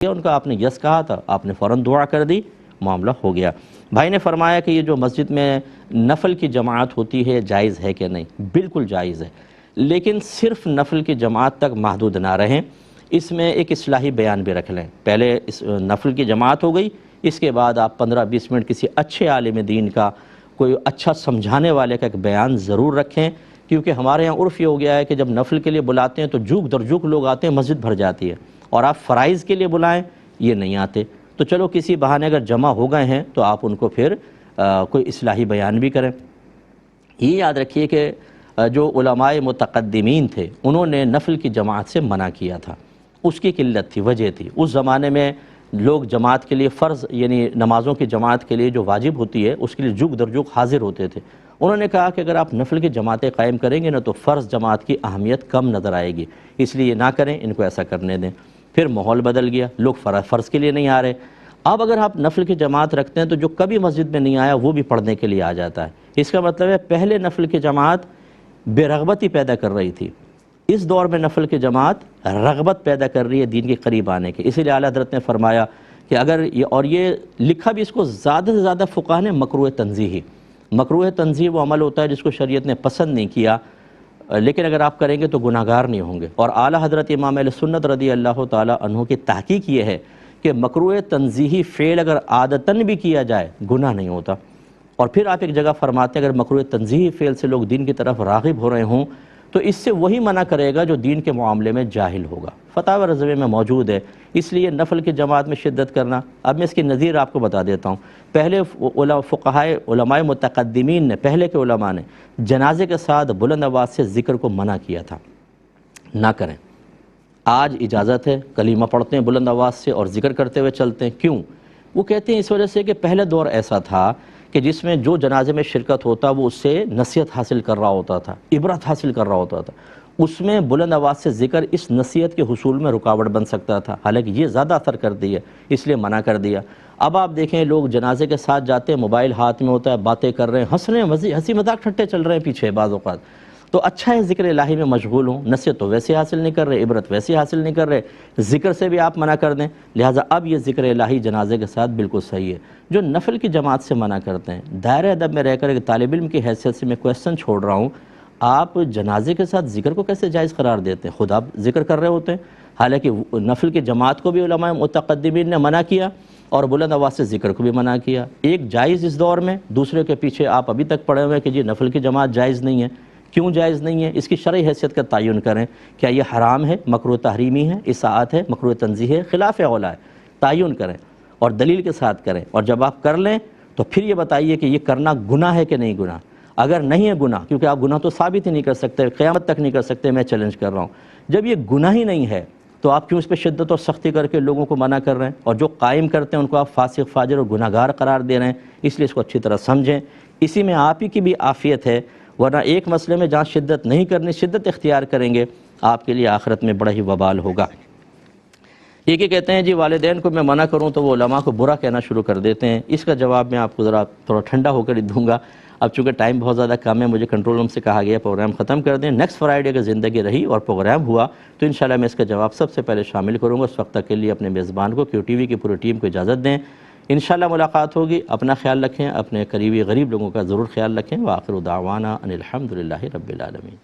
ان کا آپ نے یس کہا تھا، آپ نے فوراً دعا کر دی، معاملہ ہو گیا۔ بھائی نے فرمایا کہ یہ جو مسجد میں نفل کی جماعت ہوتی ہے جائز ہے کہ نہیں؟ بالکل جائز ہے، لیکن صرف نفل کی جماعت تک محدود نہ رہیں، اس میں ایک اصلاحی بیان بھی رکھ لیں۔ پہلے اس نفل کی جماعت ہو گئی، اس کے بعد آپ 15-20 منٹ کسی اچھے عالم دین کا، کوئی اچھا سمجھانے والے کا ایک بیان ضرور رکھیں، کیونکہ ہمارے یہاں عرف یہ ہو گیا ہے کہ جب نفل کے لیے بلاتے ہیں تو جھوک در جھوک لوگ آتے ہیں، مسجد بھر جاتی ہے، اور آپ فرائض کے لیے بلائیں یہ نہیں آتے۔ تو چلو کسی بہانے اگر جمع ہو گئے ہیں تو آپ ان کو پھر کوئی اصلاحی بیان بھی کریں۔ یہ یاد رکھیے کہ جو علماء متقدمین تھے انہوں نے نفل کی جماعت سے منع کیا تھا، اس کی قلت تھی، وجہ تھی۔ اس زمانے میں لوگ جماعت کے لیے فرض یعنی نمازوں کی جماعت کے لیے جو واجب ہوتی ہے اس کے لیے جھک در جھک حاضر ہوتے تھے۔ انہوں نے کہا کہ اگر آپ نفل کی جماعتیں قائم کریں گے نا تو فرض جماعت کی اہمیت کم نظر آئے گی، اس لیے یہ نہ کریں، ان کو ایسا کرنے دیں۔ پھر ماحول بدل گیا، لوگ فرض کے لیے نہیں آ رہے۔ اب اگر آپ نفل کی جماعت رکھتے ہیں تو جو کبھی مسجد میں نہیں آیا وہ بھی پڑھنے کے لیے آ جاتا ہے۔ اس کا مطلب ہے پہلے نفل کی جماعت بے رغبتی پیدا کر رہی تھی، اس دور میں نفل کی جماعت رغبت پیدا کر رہی ہے دین کے قریب آنے کی۔ اسی لیے اعلیٰ حضرت نے فرمایا کہ اگر یہ لکھا بھی اس کو زیادہ سے زیادہ فقہاء نے مکروہ تنزیہی، مکروہ تنزیہی وہ عمل ہوتا ہے جس کو شریعت نے پسند نہیں کیا، لیکن اگر آپ کریں گے تو گناہگار نہیں ہوں گے۔ اور اعلیٰ حضرت امام اہل سنت رضی اللہ تعالیٰ عنہ کی تحقیق یہ ہے کہ مکروہ تنزیہی فعل اگر عادتاً بھی کیا جائے گناہ نہیں ہوتا۔ اور پھر آپ ایک جگہ فرماتے ہیں اگر مکروہ تنزیہی فعل سے لوگ دین کی طرف راغب ہو رہے ہوں تو اس سے وہی منع کرے گا جو دین کے معاملے میں جاہل ہوگا۔ فتاوی رضویہ میں موجود ہے، اس لیے نفل کی جماعت میں شدت کرنا۔ اب میں اس کی نظیر آپ کو بتا دیتا ہوں۔ پہلے فقہاء علماء متقدمین نے، پہلے کے علماء نے جنازے کے ساتھ بلند آواز سے ذکر کو منع کیا تھا، نہ کریں۔ آج اجازت ہے، کلمہ پڑھتے ہیں بلند آواز سے اور ذکر کرتے ہوئے چلتے ہیں۔ کیوں؟ وہ کہتے ہیں اس وجہ سے کہ پہلے دور ایسا تھا کہ جس میں جو جنازے میں شرکت ہوتا وہ اس سے نصیحت حاصل کر رہا ہوتا تھا، عبرت حاصل کر رہا ہوتا تھا، اس میں بلند آواز سے ذکر اس نصیحت کے حصول میں رکاوٹ بن سکتا تھا، حالانکہ یہ زیادہ اثر کرتی ہے، اس لیے منع کر دیا۔ اب آپ دیکھیں لوگ جنازے کے ساتھ جاتے ہیں، موبائل ہاتھ میں ہوتا ہے، باتیں کر رہے ہیں، ہنس رہے ہیں، ہنسی مذاق ٹھٹے چل رہے ہیں پیچھے بعض اوقات۔ تو اچھا ہے ذکر الہی میں مشغول ہوں، نصیحت تو ویسے حاصل نہیں کر رہے، عبرت ویسے حاصل نہیں کر رہے، ذکر سے بھی آپ منع کر دیں، لہٰذا اب یہ ذکر الہی جنازے کے ساتھ بالکل صحیح ہے۔ جو نفل کی جماعت سے منع کرتے ہیں، دائرہ ادب میں رہ کر ایک طالب علم کی حیثیت سے میں کویسچن چھوڑ رہا ہوں، آپ جنازے کے ساتھ ذکر کو کیسے جائز قرار دیتے ہیں؟ خود آپ ذکر کر رہے ہوتے ہیں، حالانکہ نفل کی جماعت کو بھی علماء متقدمین نے منع کیا اور بلند آواز سے ذکر کو بھی منع کیا۔ ایک جائز اس دور میں، دوسرے کے پیچھے آپ ابھی تک پڑے ہوئے کہ جی نفل کی جماعت جائز نہیں ہے۔ کیوں جائز نہیں ہے؟ اس کی شرعی حیثیت کا تعین کریں، کیا یہ حرام ہے، مکروہ تحریمی ہے، اساءت ہے، مکروہ تنزیہ ہے، خلاف اولا ہے، تعین کریں اور دلیل کے ساتھ کریں۔ اور جب آپ کر لیں تو پھر یہ بتائیے کہ یہ کرنا گناہ ہے کہ نہیں گناہ۔ اگر نہیں ہے گناہ، کیونکہ آپ گناہ تو ثابت ہی نہیں کر سکتے، قیامت تک نہیں کر سکتے، میں چیلنج کر رہا ہوں، جب یہ گناہ ہی نہیں ہے تو آپ کیوں اس پہ شدت اور سختی کر کے لوگوں کو منع کر رہے ہیں؟ اور جو قائم کرتے ہیں ان کو آپ فاسق، فاجر اور گناہگار قرار دے رہے ہیں۔ اس لیے اس کو اچھی طرح سمجھیں، اسی میں آپ ہی کی بھی عافیت ہے، ورنہ ایک مسئلے میں جہاں شدت نہیں کرنی، شدت اختیار کریں گے، آپ کے لیے آخرت میں بڑا ہی وبال ہوگا۔ یہ کہ کہتے ہیں جی والدین کو میں منع کروں تو وہ علماء کو برا کہنا شروع کر دیتے ہیں۔ اس کا جواب میں آپ کو ذرا تھوڑا ٹھنڈا ہو کر ہی دوں گا، اب چونکہ ٹائم بہت زیادہ کم ہے، مجھے کنٹرول روم سے کہا گیا پروگرام ختم کر دیں۔ نیکسٹ فرائیڈے اگر زندگی رہی اور پروگرام ہوا تو انشاءاللہ میں اس کا جواب سب سے پہلے شامل کروں گا۔ اس وقت تک کے لیے اپنے میزبان کو، کیو ٹی وی کی پوری ٹیم کو اجازت دیں، انشاءاللہ ملاقات ہوگی۔ اپنا خیال رکھیں، اپنے قریبی غریب لوگوں کا ضرور خیال رکھیں۔ وآخر دعوانا ان الحمدللہ رب العالمین۔